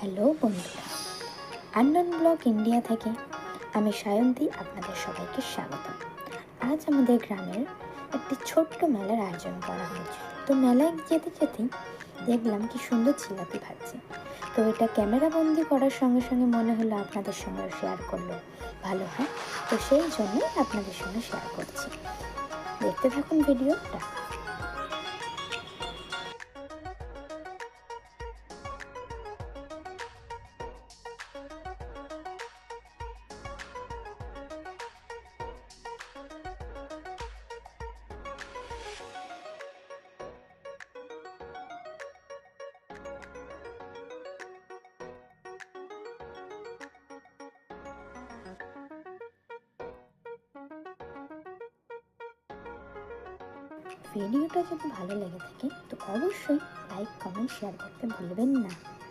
Hello বন্ধুরা, unknown blog India থেকে আমি সায়ন্তী আপনাদের সবাইকে স্বাগত। আজ আমাদের গ্রামের একটি ছোট্ট মেলার আয়োজন করা হয়েছে। তো মেলায় যেতে যেতেই দেখলাম কি সুন্দর জিলাপি ভাজছে। তো এটা ক্যামেরা বন্দি করার সঙ্গে সঙ্গে মনে হলো আপনাদের সঙ্গে শেয়ার করলেও ভালো হয়, তো সেই জন্যই আপনাদের সঙ্গে শেয়ার করছি। দেখতে থাকুন ভিডিওটা। ভিডিওটা যদি ভালো লেগে থাকে তো অবশ্যই লাইক, কমেন্ট, শেয়ার করতে ভুলবেন না।